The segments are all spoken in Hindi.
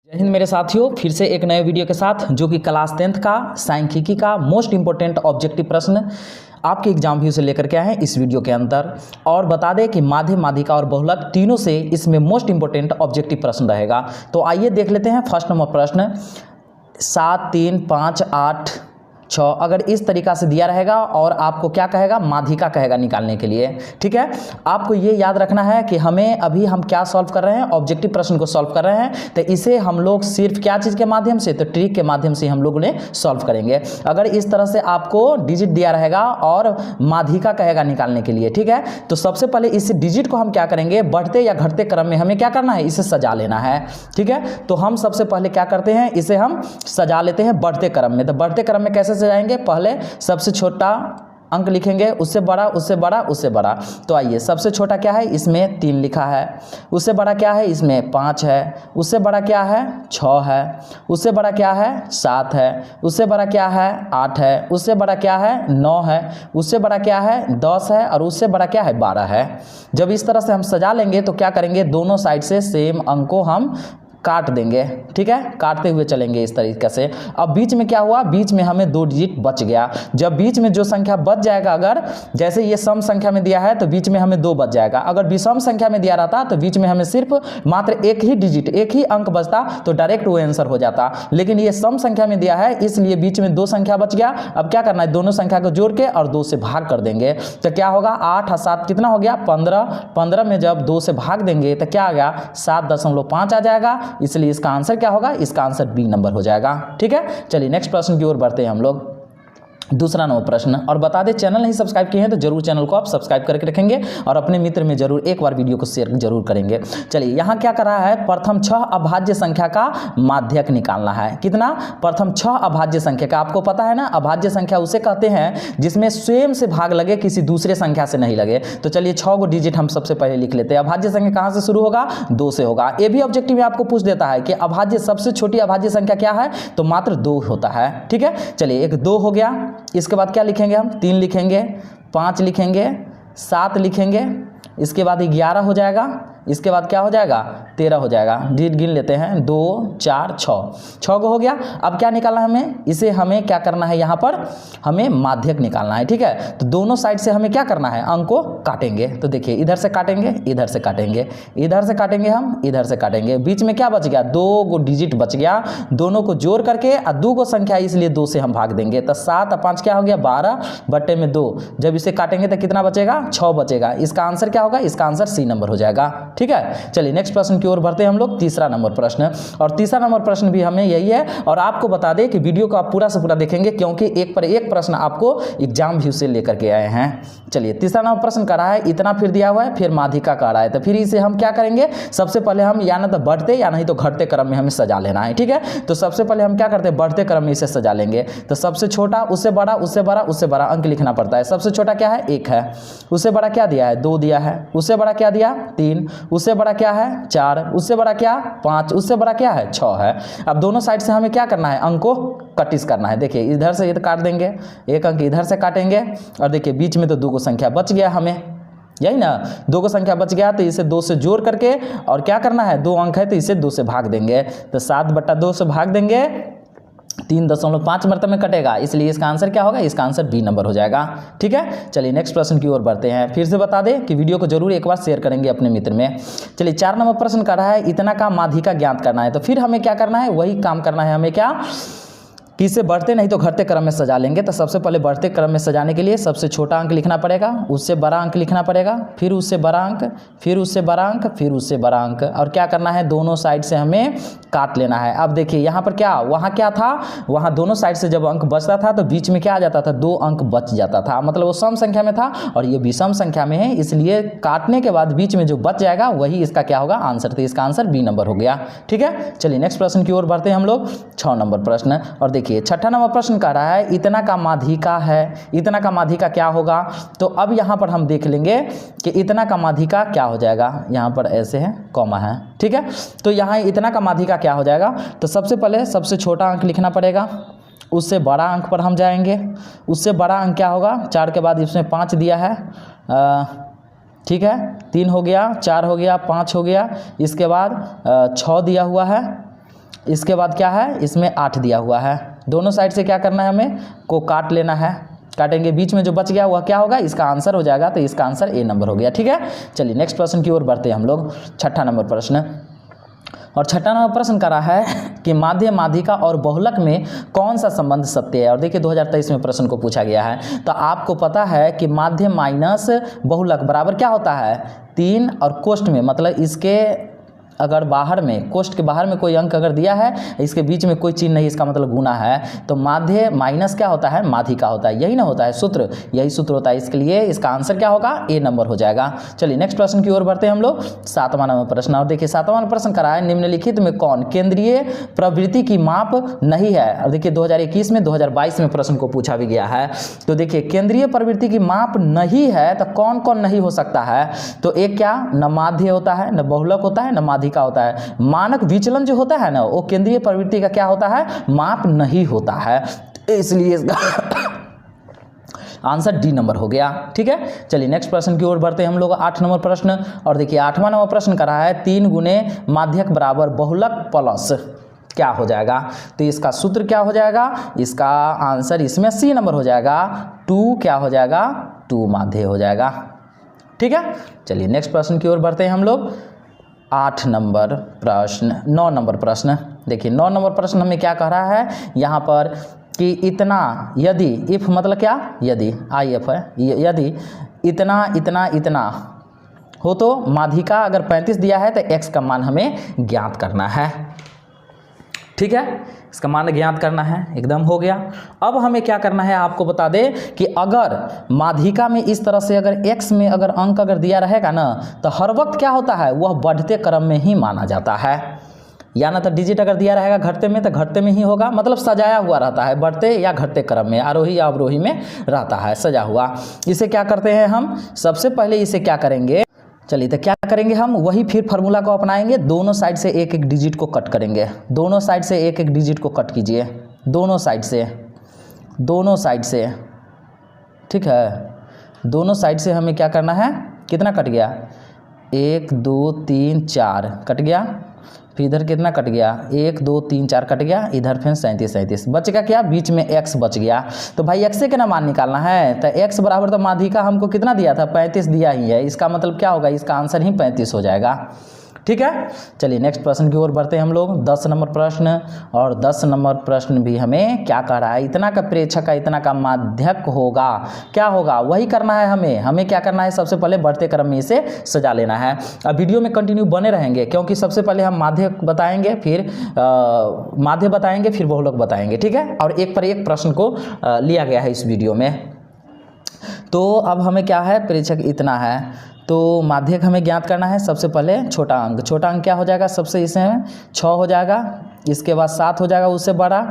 जय हिंद मेरे साथियों, फिर से एक नए वीडियो के साथ जो कि क्लास 10th का सांख्यिकी का मोस्ट इंपॉर्टेंट ऑब्जेक्टिव प्रश्न आपके एग्जाम व्यू से लेकर के आए हैं इस वीडियो के अंदर। और बता दें कि माध्य, माध्यिका और बहुलक तीनों से इसमें मोस्ट इंपॉर्टेंट ऑब्जेक्टिव प्रश्न रहेगा। तो आइए देख लेते हैं फर्स्ट नंबर प्रश्न 7, 3, 5, 8, 6 अगर इस तरीका से दिया रहेगा और आपको क्या कहेगा, माध्यिका कहेगा निकालने के लिए। ठीक है, आपको ये याद रखना है कि हमें अभी हम क्या सॉल्व कर रहे हैं, ऑब्जेक्टिव प्रश्न को सॉल्व कर रहे हैं। तो इसे हम लोग सिर्फ क्या चीज़ के माध्यम से, तो ट्रिक के माध्यम से हम लोग ने सॉल्व करेंगे। अगर इस तरह से आपको डिजिट दिया रहेगा और माध्यिका कहेगा निकालने के लिए, ठीक है, तो सबसे पहले इस डिजिट को हम क्या करेंगे, बढ़ते या घटते क्रम में हमें क्या करना है, इसे सजा लेना है। ठीक है, तो हम सबसे पहले क्या करते हैं, इसे हम सजा लेते हैं बढ़ते क्रम में। तो बढ़ते क्रम में कैसे सजाएंगे, पहले सबसे छोटा अंक लिखेंगे, उससे बड़ा, उससे बड़ा, उससे बड़ा। तो आइए, सबसे छोटा क्या है, इसमें 3 लिखा है। उससे बड़ा क्या है, इसमें 5 है। उससे बड़ा क्या है, 6 है। उससे बड़ा क्या है, 7 है। उससे बड़ा क्या है, 8 है। उससे बड़ा क्या है, 9 है। उससे बड़ा क्या है, 10 है। और उससे बड़ा क्या है, 12 है। जब इस तरह से हम सजा लेंगे तो क्या करेंगे, दोनों साइड से सेम अंक को हम काट देंगे। ठीक है, काटते हुए चलेंगे इस तरीके से। अब बीच में क्या हुआ, बीच में हमें 2 डिजिट बच गया। जब बीच में जो संख्या बच जाएगा, अगर जैसे ये सम संख्या में दिया है तो बीच में हमें 2 बच जाएगा। अगर विषम संख्या में दिया रहता तो बीच में हमें सिर्फ मात्र एक ही डिजिट, एक ही अंक बचता तो डायरेक्ट वो आंसर हो जाता। लेकिन ये सम संख्या में दिया है इसलिए बीच में 2 संख्या बच गया। अब क्या करना है, दोनों संख्या को जोड़ के और 2 से भाग कर देंगे। तो क्या होगा, 8 और 7 कितना हो गया, 15। 15 में जब 2 से भाग देंगे तो क्या आ गया, 7.5 आ जाएगा। इसलिए इसका आंसर क्या होगा, इसका आंसर बी नंबर हो जाएगा। ठीक है, चलिए नेक्स्ट प्रश्न की ओर बढ़ते हैं हम लोग। दूसरा नंबर प्रश्न, और बता दें चैनल नहीं सब्सक्राइब किए हैं तो जरूर चैनल को आप सब्सक्राइब करके रखेंगे और अपने मित्र में जरूर एक बार वीडियो को शेयर जरूर करेंगे। चलिए, यहाँ क्या कर रहा है, प्रथम 6 अभाज्य संख्या का माध्यक निकालना है। कितना, प्रथम 6 अभाज्य संख्या का। आपको पता है ना, अभाज्य संख्या उसे कहते हैं जिसमें स्वयं से भाग लगे, किसी दूसरे संख्या से नहीं लगे। तो चलिए 6 को डिजिट हम सबसे पहले लिख लेते हैं। अभाज्य संख्या कहाँ से शुरू होगा, 2 से होगा। ये भी ऑब्जेक्टिव में आपको पूछ देता है कि अभाज्य, सबसे छोटी अभाज्य संख्या क्या है, तो मात्र 2 होता है। ठीक है, चलिए एक 2 हो गया। इसके बाद क्या लिखेंगे हम, 3 लिखेंगे, 5 लिखेंगे, 7 लिखेंगे। इसके बाद 11 हो जाएगा। इसके बाद क्या हो जाएगा, 13 हो जाएगा। डिजिट गिन लेते हैं, 2, 4, 6 को हो गया। अब क्या निकालना है हमें, इसे हमें क्या करना है, यहाँ पर हमें माध्यक निकालना है। ठीक है, तो दोनों साइड से हमें क्या करना है, अंक को काटेंगे। तो देखिए, इधर से काटेंगे, इधर से काटेंगे, इधर से काटेंगे, हम इधर से काटेंगे। बीच में क्या बच गया, 2 को डिजिट बच गया। दोनों को जोड़ करके और 2 को संख्या इसलिए 2 से हम भाग देंगे। तो 7 और 5 क्या हो गया, 12/2। जब इसे काटेंगे तो कितना बचेगा, 6 बचेगा। इसका आंसर क्या होगा, इसका आंसर सी नंबर हो जाएगा। ठीक है, चलिए नेक्स्ट प्रश्न की ओर बढ़ते हैं हम लोग। तीसरा नंबर प्रश्न, और तीसरा नंबर प्रश्न भी हमें यही है। और आपको बता दें कि वीडियो को आप पूरा से पूरा देखेंगे क्योंकि एक पर एक प्रश्न आपको एग्जाम व्यू से लेकर के आए हैं। चलिए, तीसरा नंबर प्रश्न कर रहा है, इतना फिर दिया हुआ है, फिर माध्यिका का रहा है। तो फिर इसे हम क्या करेंगे, सबसे पहले हम या ना तो बढ़ते या नहीं तो घटते क्रम में हमें सजा लेना है। ठीक है, तो सबसे पहले हम क्या करते हैं, बढ़ते क्रम में इसे सजा लेंगे। तो सबसे छोटा, उससे बड़ा, उससे बड़ा, उससे बड़ा अंक लिखना पड़ता है। सबसे छोटा क्या है, 1 है। उससे बड़ा क्या दिया है, 2 दिया है। उससे बड़ा क्या दिया, 3। उससे बड़ा क्या है, 4। उससे बड़ा क्या, 5। उससे बड़ा क्या है, 6 है। अब दोनों साइड से हमें क्या करना है, अंक को कटिस करना है। देखिए, इधर से इधर काट देंगे, एक अंक इधर से काटेंगे। और देखिए, बीच में तो 2 को संख्या बच गया हमें, यही ना, 2 को संख्या बच गया। तो इसे 2 से जोड़ करके और क्या करना है, 2 अंक है तो इसे 2 से भाग देंगे। तो 7/2 से भाग देंगे, 3.5 मरतबे में कटेगा। इसलिए इसका आंसर क्या होगा, इसका आंसर बी नंबर हो जाएगा। ठीक है, चलिए नेक्स्ट प्रश्न की ओर बढ़ते हैं। फिर से बता दें कि वीडियो को जरूर एक बार शेयर करेंगे अपने मित्र में। चलिए, 4 नंबर प्रश्न कर रहा है, इतना का माध्यिका ज्ञात करना है। तो फिर हमें क्या करना है, वही काम करना है हमें, क्या कि इसे बढ़ते नहीं तो घटते क्रम में सजा लेंगे। तो सबसे पहले बढ़ते क्रम में सजाने के लिए सबसे छोटा अंक लिखना पड़ेगा, उससे बड़ा अंक लिखना पड़ेगा, फिर उससे बड़ा अंक, फिर उससे बड़ा अंक, फिर उससे बड़ा अंक। और क्या करना है, दोनों साइड से हमें काट लेना है। अब देखिए, यहाँ पर क्या, वहाँ क्या था, वहाँ दोनों साइड से जब अंक बचता था तो बीच में क्या आ जाता था, 2 अंक बच जाता था। मतलब वो सम संख्या में था और ये विषम संख्या में है, इसलिए काटने के बाद बीच में जो बच जाएगा वही इसका क्या होगा, आंसर। तो इसका आंसर बी नंबर हो गया। ठीक है, चलिए नेक्स्ट प्रश्न की ओर बढ़ते हैं हम लोग। 6 नंबर प्रश्न, और देखिए 6ठा नंबर प्रश्न कह रहा है, इतना का माध्यिका है। इतना का माध्यिका क्या होगा, तो अब यहाँ पर हम देख लेंगे कि इतना का माध्यिका क्या हो जाएगा। यहाँ पर ऐसे है, कॉमा है। ठीक है, तो यहाँ इतना का माध्यिका क्या हो जाएगा, तो सबसे पहले सबसे छोटा अंक लिखना पड़ेगा, उससे बड़ा अंक पर हम जाएंगे। उससे बड़ा अंक क्या होगा, 4 के बाद इसमें 5 दिया है, ठीक है, 3 हो गया, 4 हो गया, 5 हो गया। इसके बाद 6 दिया हुआ है, इसके बाद क्या है, इसमें 8 दिया हुआ है। दोनों साइड से क्या करना है, हमें को काट लेना है। काटेंगे, बीच में जो बच गया वह क्या होगा, इसका आंसर हो जाएगा। तो इसका आंसर ए नंबर हो गया। ठीक है, चलिए नेक्स्ट प्रश्न की ओर बढ़ते हैं हम लोग। 6ठा नंबर प्रश्न, और 6ठा नंबर प्रश्न करा है कि माध्य, माध्यिका और बहुलक में कौन सा संबंध सत्य है। और देखिए 2023 में प्रश्न को पूछा गया है। तो आपको पता है कि माध्य माइनस बहुलक बराबर क्या होता है, 3, और कोष्ठ में मतलब इसके अगर बाहर में, कोष्ठ के बाहर में कोई अंक अगर दिया है, इसके बीच में कोई चिन्ह नहीं, इसका मतलब गुना है, तो माध्य माइनस क्या होता है, माध्यिका होता है। यही ना होता है सूत्र, यही सूत्र होता है। इसके लिए इसका आंसर क्या होगा, ए नंबर हो जाएगा। चलिए नेक्स्ट प्रश्न की ओर बढ़ते हैं हम लोग। 7वां नंबर प्रश्न, और देखिए 7वां प्रश्न करा है, निम्नलिखित में कौन केंद्रीय प्रवृत्ति की माप नहीं है। और देखिए 2021 में 2022 में प्रश्न को पूछा भी गया है। तो देखिए केंद्रीय प्रवृत्ति की माप नहीं है, तो कौन कौन नहीं हो सकता है। तो एक क्या, न माध्य होता है, न बहुलक होता है, न माध्यिका होता है। मानक विचलन जो होता है ना, वो केंद्रीय प्रवृत्ति का क्या होता है, माप नहीं होता है। इसलिए इसका आंसर डी नंबर हो गया। ठीक है, चलिए नेक्स्ट प्रश्न की ओर बढ़ते हैं हम लोग। 8 नंबर प्रश्न, और देखिए 8वां नंबर प्रश्न करा है, 3 गुने माध्यक बराबर बहुलक प्लस क्या हो जाएगा। तो इसका सूत्र क्या हो जाएगा, इसका आंसर इसमें सी नंबर हो जाएगा। 2 क्या हो जाएगा, 2 माध्य हो जाएगा। ठीक है, चलिए नेक्स्ट प्रश्न की ओर बढ़ते हैं हम लोग। 8 नंबर प्रश्न, 9 नंबर प्रश्न, देखिए 9 नंबर प्रश्न हमें क्या कह रहा है यहाँ पर कि इतना यदि, इफ मतलब क्या, यदि, आई एफ है, यदि इतना इतना इतना हो तो माध्यिका अगर 35 दिया है तो x का मान हमें ज्ञात करना है। ठीक है, इसका मान ज्ञात करना है, एकदम हो गया। अब हमें क्या करना है, आपको बता दें कि अगर माध्यिका में इस तरह से अगर x में अगर अंक अगर दिया रहेगा ना, तो हर वक्त क्या होता है, वह बढ़ते क्रम में ही माना जाता है। या ना तो डिजिट अगर दिया रहेगा घटते में, तो घटते में ही होगा, मतलब सजाया हुआ रहता है, बढ़ते या घटते क्रम में, आरोही या अवरोही में रहता है, सजा हुआ। इसे क्या करते हैं हम, सबसे पहले इसे क्या करेंगे, चलिए तो क्या करेंगे हम, वही फिर फार्मूला को अपनाएंगे। दोनों साइड से एक एक डिजिट को कट करेंगे, दोनों साइड से एक एक डिजिट को कट कीजिए, दोनों साइड से, दोनों साइड से। ठीक है, दोनों साइड से हमें क्या करना है, कितना कट गया, 1 2 3 4 कट गया। फिर इधर कितना कट गया, 1 2 3 4 कट गया। इधर फिर 37 बचेगा क्या, बीच में x बच गया। तो भाई x से क्या मान निकालना है, तो x बराबर, तो माध्यिका हमको कितना दिया था, 35 दिया ही है। इसका मतलब क्या होगा, इसका आंसर ही 35 हो जाएगा। ठीक है, चलिए नेक्स्ट प्रश्न की ओर बढ़ते हैं हम लोग। 10 नंबर प्रश्न, और 10 नंबर प्रश्न भी हमें क्या कह रहा है, इतना का प्रेक्षक का इतना का माध्यक होगा, क्या होगा, वही करना है हमें क्या करना है, सबसे पहले बढ़ते क्रम में इसे सजा लेना है। अब वीडियो में कंटिन्यू बने रहेंगे, क्योंकि सबसे पहले हम माध्यक बताएंगे, फिर माध्य बताएंगे, फिर बहुलक बताएंगे। ठीक है, और एक पर एक प्रश्न को लिया गया है इस वीडियो में। तो अब हमें क्या है, प्रेक्षक इतना है, तो माध्यक हमें ज्ञात करना है। सबसे पहले छोटा अंक, छोटा अंक क्या हो जाएगा, सबसे इसमें 6 हो जाएगा, इसके बाद 7 हो जाएगा उससे बड़ा,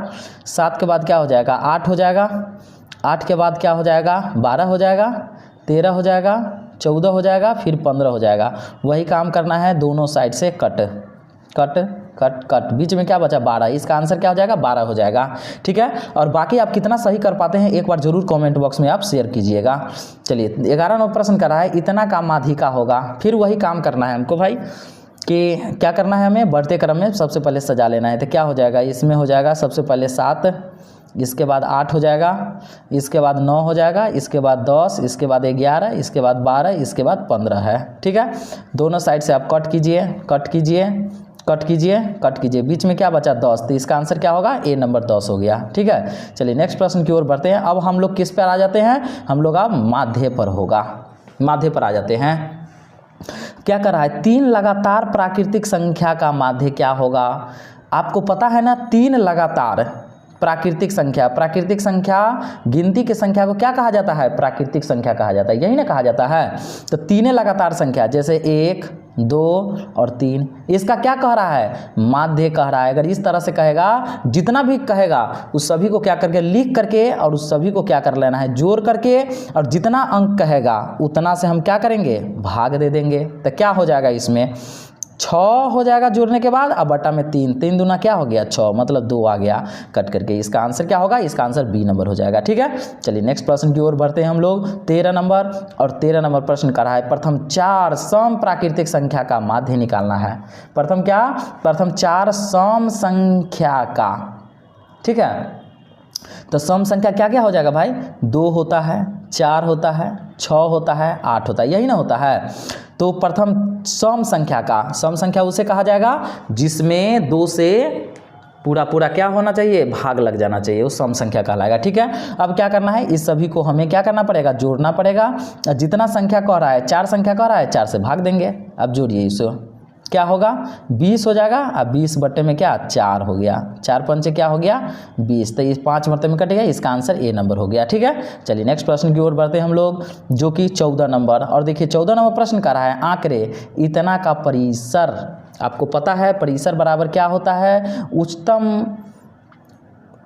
7 के बाद क्या हो जाएगा, 8 हो जाएगा, 8 के बाद क्या हो जाएगा, 12 हो जाएगा, 13 हो जाएगा, 14 हो जाएगा, फिर 15 हो जाएगा। वही काम करना है, दोनों साइड से कट कट कट कट, बीच में क्या बचा, 12। इसका आंसर क्या हो जाएगा, 12 हो जाएगा। ठीक है, और बाकी आप कितना सही कर पाते हैं एक बार जरूर कमेंट बॉक्स में आप शेयर कीजिएगा। चलिए 11 नंबर प्रश्न करा है, इतना का माध्यिका होगा। फिर वही काम करना है हमको भाई, कि क्या करना है, हमें बढ़ते क्रम में सबसे पहले सजा लेना है। तो क्या हो जाएगा, इसमें हो जाएगा सबसे पहले 7, इसके बाद 8 हो जाएगा, इसके बाद 9 हो जाएगा, इसके बाद 10, इसके बाद 11, इसके बाद 12, इसके बाद 15 है। ठीक है, दोनों साइड से आप कट कीजिए, कट कीजिए, कट कीजिए, कट कीजिए, बीच में क्या बचा, 10। तो इसका आंसर क्या होगा, ए नंबर 10 हो गया। ठीक है, चलिए नेक्स्ट प्रश्न की ओर बढ़ते हैं। अब हम लोग किस पर आ जाते हैं, हम लोग अब माध्य पर होगा, माध्य पर आ जाते हैं। क्या कर रहा है, 3 लगातार प्राकृतिक संख्या का माध्य क्या होगा। आपको पता है ना, 3 लगातार प्राकृतिक संख्या, प्राकृतिक संख्या गिनती की संख्या को क्या कहा जाता है, प्राकृतिक संख्या कहा जाता है, यही ना कहा जाता है। तो 3 लगातार संख्या, जैसे 1 2 और 3, इसका क्या कह रहा है, माध्य कह रहा है। अगर इस तरह से कहेगा, जितना भी कहेगा उस सभी को क्या करके लिख करके, और उस सभी को क्या कर लेना है, जोड़ करके, और जितना अंक कहेगा उतना से हम क्या करेंगे, भाग दे देंगे। तो क्या हो जाएगा इसमें, 6 हो जाएगा जोड़ने के बाद, अब बटा में 3, 3 दूना क्या हो गया 6, मतलब 2 आ गया कट करके। इसका आंसर क्या होगा, इसका आंसर बी नंबर हो जाएगा। ठीक है, चलिए नेक्स्ट प्रश्न की ओर बढ़ते हैं हम लोग। 13 नंबर, और 13 नंबर प्रश्न कर रहा है प्रथम 4 सम प्राकृतिक संख्या का माध्य निकालना है। प्रथम क्या, प्रथम 4 सम संख्या का। ठीक है, तो सम संख्या क्या क्या हो जाएगा भाई, 2 होता है, 4 होता है, 6 होता है, 8 होता है, यही ना होता है। तो प्रथम सम संख्या का, सम संख्या उसे कहा जाएगा जिसमें 2 से पूरा पूरा क्या होना चाहिए, भाग लग जाना चाहिए, वो सम संख्या कहलाएगा। ठीक है, अब क्या करना है, इस सभी को हमें क्या करना पड़ेगा, जोड़ना पड़ेगा। जितना संख्या कह रहा है, 4 संख्या कह रहा है, 4 से भाग देंगे। अब जोड़िए इसे, क्या होगा 20 हो जाएगा। अब 20 बटे में क्या 4 हो गया, 4 पंचे क्या हो गया 20, तो इस 5 मरते में कटेगा, इसका आंसर ए नंबर हो गया। ठीक है, चलिए नेक्स्ट प्रश्न की ओर बढ़ते हैं हम लोग, जो कि 14 नंबर। और देखिए 14 नंबर प्रश्न कर रहा है आंकड़े इतना का परिसर। आपको पता है परिसर बराबर क्या होता है,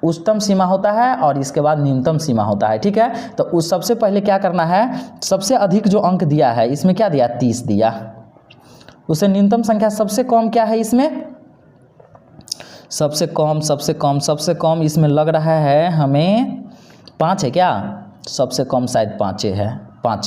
उच्चतम सीमा होता है और इसके बाद न्यूनतम सीमा होता है। ठीक है, तो उस सबसे पहले क्या करना है, सबसे अधिक जो अंक दिया है इसमें क्या दिया 30 दिया, उसे न्यूनतम संख्या सबसे कम क्या है इसमें, सबसे कम इसमें लग रहा है हमें 5 है क्या, सबसे कम शायद 5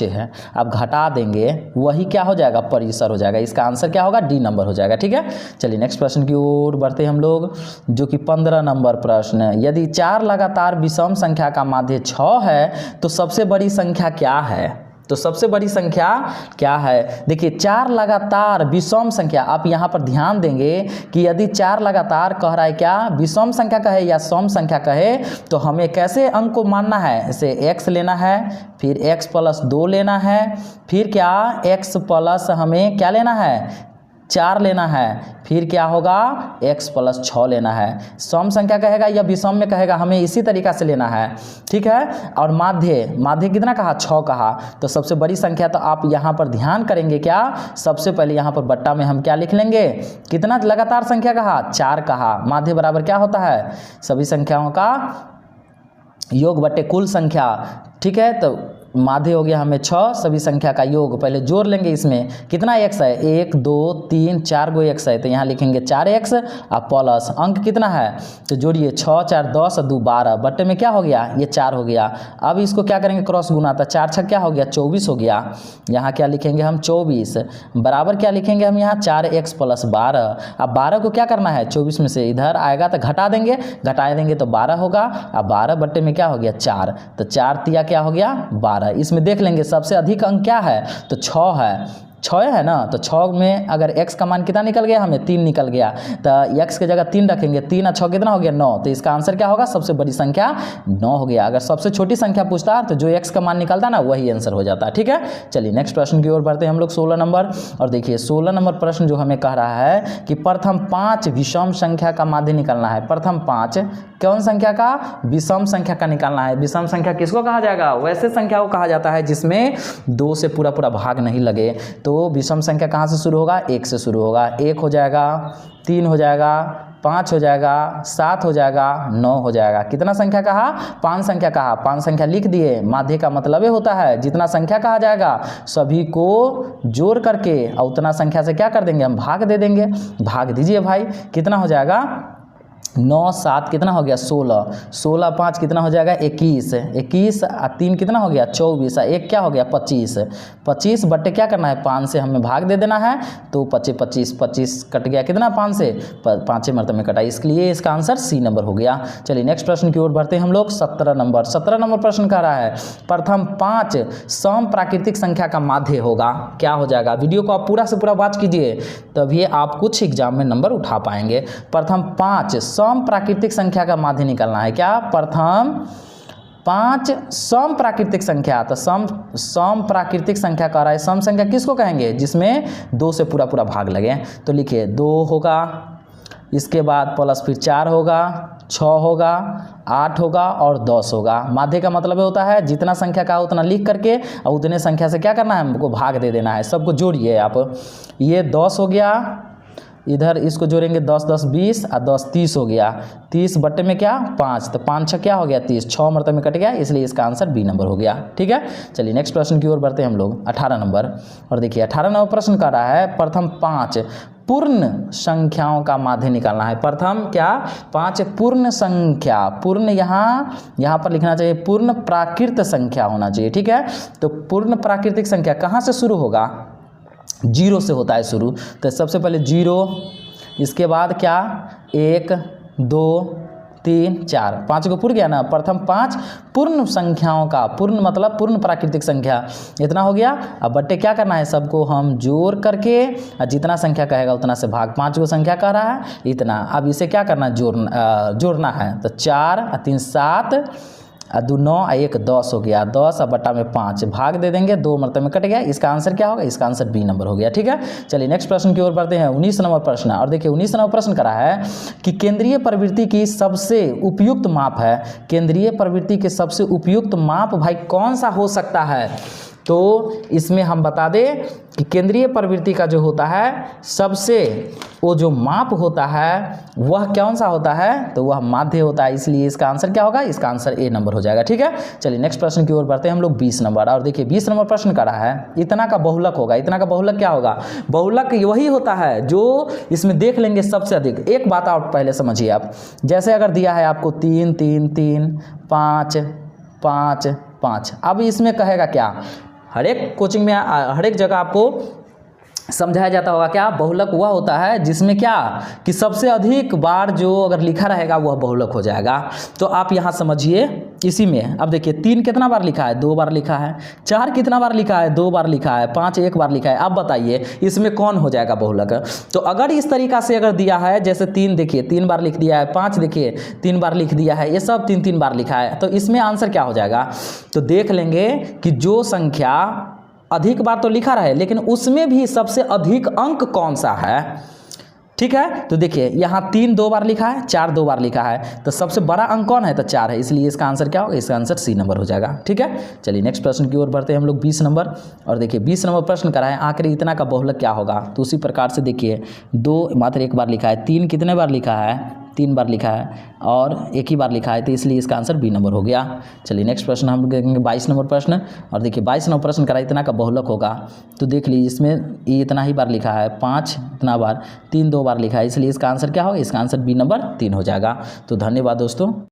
है। अब घटा देंगे वही क्या हो जाएगा, परिसर हो जाएगा। इसका आंसर क्या होगा, डी नंबर हो जाएगा। ठीक है, चलिए नेक्स्ट प्रश्न की ओर बढ़ते हैं हम लोग, जो कि 15 नंबर प्रश्न। यदि 4 लगातार विषम संख्या का माध्य 6 है तो सबसे बड़ी संख्या क्या है, तो सबसे बड़ी संख्या क्या है। देखिए 4 लगातार विषम संख्या, आप यहाँ पर ध्यान देंगे कि यदि 4 लगातार कह रहा है क्या, विषम संख्या कहे या सम संख्या कहे, तो हमें कैसे अंक को मानना है, इसे x लेना है, फिर x प्लस 2 लेना है, फिर क्या x प्लस हमें क्या लेना है 4 लेना है, फिर क्या होगा x प्लस 6 लेना है। सम संख्या कहेगा या विषम में कहेगा, हमें इसी तरीका से लेना है। ठीक है, और माध्य कितना कहा 6 कहा, तो सबसे बड़ी संख्या, तो आप यहाँ पर ध्यान करेंगे क्या, सबसे पहले यहाँ पर बट्टा में हम क्या लिख लेंगे, कितना लगातार संख्या कहा 4 कहा, माध्य बराबर क्या होता है सभी संख्याओं का योग बटे कुल संख्या। ठीक है, तो माध्य हो गया हमें 6, सभी संख्या का योग, पहले जोड़ लेंगे इसमें कितना x है, 1 2 3 4 गो x है, तो यहाँ लिखेंगे 4x और प्लस अंक कितना है, तो जोड़िए 6 4 10 2 12 बट्टे में क्या हो गया ये 4 हो गया। अब इसको क्या करेंगे क्रॉस गुना, तो 4 6 क्या हो गया 24 हो गया, यहाँ क्या लिखेंगे हम 24 बराबर क्या लिखेंगे हम यहाँ 4x प्लस 12। अब 12 को क्या करना है 24 में से इधर आएगा तो घटा देंगे तो 12 होगा। अब 12 बट्टे में क्या हो गया 4, तो 4 तिया क्या हो गया 12। इसमें देख लेंगे सबसे अधिक अंक क्या है, तो 6 है ना, तो 6 में अगर x का मान कितना निकल गया हमें 3 निकल गया, तो x की जगह 3 रखेंगे, 3 और 6 कितना हो गया 9, तो इसका आंसर क्या होगा सबसे बड़ी संख्या 9 हो गया। अगर सबसे छोटी संख्या पूछता तो जो x का मान निकलता ना वही आंसर हो जाता। ठीक है, चलिए नेक्स्ट प्रश्न की ओर बढ़ते हैं हम लोग 16 नंबर। और देखिए 16 नंबर प्रश्न जो हमें कह रहा है कि प्रथम 5 विषम संख्या का माध्य निकालना है। प्रथम 5 कौन संख्या का, विषम संख्या का निकालना है। विषम संख्या किसको कहा जाएगा, वैसे संख्या को कहा जाता है जिसमें 2 से पूरा भाग नहीं लगे। तो विषम संख्या कहाँ से शुरू होगा, 1 से शुरू होगा, 1 हो जाएगा, 3 हो जाएगा, 5 हो जाएगा, 7 हो जाएगा, 9 हो जाएगा। कितना संख्या कहा, 5 संख्या कहा, 5 संख्या लिख दिए। माध्य का मतलब ये होता है जितना संख्या कहा जाएगा सभी को जोड़ करके और उतना संख्या से क्या कर देंगे हम भाग दे देंगे। भाग दीजिए भाई, कितना हो जाएगा 9 7 कितना हो गया 16, 16 5 कितना हो जाएगा 21, 21 और 3 कितना हो गया 24 और 1 क्या हो गया 25, 25 बट्टे क्या करना है 5 से हमें भाग दे देना है, तो 25 कट गया कितना 5 से 5 मरतबे में कटा, इसलिए इसका आंसर सी नंबर हो गया। चलिए नेक्स्ट प्रश्न की ओर बढ़ते हैं हम लोग 17 नंबर प्रश्न कह रहा है प्रथम 5 सम प्राकृतिक संख्या का माध्य होगा, क्या हो जाएगा। वीडियो को आप पूरा से पूरा वॉच कीजिए तभी आप कुछ एग्जाम में नंबर उठा पाएंगे। प्रथम 5 सम प्राकृतिक संख्या का माध्य निकालना है, क्या प्रथम 5 सम प्राकृतिक संख्या, तो सम प्राकृतिक संख्या कह रहा है। सम संख्या किसको कहेंगे, जिसमें 2 से पूरा भाग लगे। तो लिखिए 2 होगा, इसके बाद प्लस फिर 4 होगा, 6 होगा, 8 होगा और 10 होगा। माध्य का मतलब होता है जितना संख्या का उतना लिख करके और उतने संख्या से क्या करना है हमको भाग दे देना है। सबको जोड़िए आप, ये 10 हो गया, इधर इसको जोड़ेंगे 10 10 20 और 10 30 हो गया। 30 बट्टे में क्या 5, तो 5 6 क्या हो गया 30, 6 मरतबे में कट गया, इसलिए इसका आंसर बी नंबर हो गया। ठीक है, चलिए नेक्स्ट प्रश्न की ओर बढ़ते हैं हम लोग 18 नंबर। और देखिए 18 नंबर प्रश्न कर रहा है प्रथम 5 पूर्ण संख्याओं का माध्य निकालना है। प्रथम क्या 5 पूर्ण संख्या, पूर्ण यहाँ पर लिखना चाहिए पूर्ण प्राकृत संख्या होना चाहिए। ठीक है, तो पूर्ण प्राकृतिक संख्या कहाँ से शुरू होगा, 0 से होता है शुरू। तो सबसे पहले 0, इसके बाद क्या 1 2 3 4, 5 को पूर गया ना। प्रथम 5 पूर्ण संख्याओं का, पूर्ण मतलब पूर्ण प्राकृतिक संख्या, इतना हो गया। अब बट्टे क्या करना है, सबको हम जोड़ करके जितना संख्या कहेगा उतना से भाग, 5 को संख्या कह रहा है इतना। अब इसे क्या करना है, जोड़ना है। तो 4 और 3 7 और 2 9 और 1 10 हो गया। 10 और बट्टा में 5 भाग दे देंगे, 2 मरतबे में कट गया। इसका आंसर क्या होगा, इसका आंसर बी नंबर हो गया। ठीक है, चलिए नेक्स्ट प्रश्न की ओर बढ़ते हैं 19 नंबर प्रश्न। और देखिए 19 नंबर प्रश्न करा है कि केंद्रीय प्रवृत्ति की सबसे उपयुक्त माप है। केंद्रीय प्रवृत्ति के सबसे उपयुक्त माप भाई कौन सा हो सकता है, तो इसमें हम बता दें कि केंद्रीय प्रवृत्ति का जो होता है सबसे वो जो माप होता है वह कौन सा होता है, तो वह माध्य होता है। इसलिए इसका आंसर क्या होगा, इसका आंसर ए नंबर हो जाएगा। ठीक है, चलिए नेक्स्ट प्रश्न की ओर बढ़ते हैं हम लोग 20 नंबर। और देखिए 20 नंबर प्रश्न करा है इतना का बहुलक होगा। इतना का बहुलक क्या होगा, बहुलक वही होता है जो इसमें देख लेंगे सबसे अधिक। एक बात आप पहले समझिए, आप जैसे अगर दिया है आपको 3 3 3 5 5 5, अब इसमें कहेगा क्या, हर एक कोचिंग में हर एक जगह आपको समझाया जाता होगा क्या, बहुलक वह होता है जिसमें क्या कि सबसे अधिक बार जो अगर लिखा रहेगा वह बहुलक हो जाएगा। तो आप यहाँ समझिए इसी में। अब देखिए 3 कितना बार लिखा है, 2 बार लिखा है। 4 कितना बार लिखा है, 2 बार लिखा है। 5 1 बार लिखा है। अब बताइए इसमें कौन हो जाएगा बहुलक। तो अगर इस तरीका से अगर दिया है, जैसे 3 देखिए 3 बार लिख दिया है, 5 देखिए 3 बार लिख दिया है, ये सब 3 3 बार लिखा है, तो इसमें आंसर क्या हो जाएगा। तो देख लेंगे कि जो संख्या अधिक बार तो लिखा रहे लेकिन उसमें भी सबसे अधिक अंक कौन सा है। ठीक है, तो देखिए यहाँ 3 2 बार लिखा है, 4 2 बार लिखा है, तो सबसे बड़ा अंक कौन है, तो 4 है। इसलिए इसका आंसर क्या होगा, इसका आंसर सी नंबर हो जाएगा। ठीक है, चलिए नेक्स्ट प्रश्न की ओर बढ़ते हैं हम लोग 20 नंबर। और देखिए 20 नंबर प्रश्न करा है आखिर इतना का बहुलक क्या होगा। तो उसी प्रकार से देखिए 2 मात्र 1 बार लिखा है, 3 कितने बार लिखा है, 3 बार लिखा है, और 1 ही बार लिखा है, तो इसलिए इसका आंसर बी नंबर हो गया। चलिए नेक्स्ट प्रश्न हम देखेंगे 22 नंबर प्रश्न। और देखिए 22 नंबर प्रश्न करा इतना का बहुलक होगा। तो देख लीजिए इसमें ये इतना ही बार लिखा है, 5 इतना बार, 3 2 बार लिखा है, इसलिए इसका आंसर क्या होगा, इसका आंसर बी नंबर 3 हो जाएगा। तो धन्यवाद दोस्तों।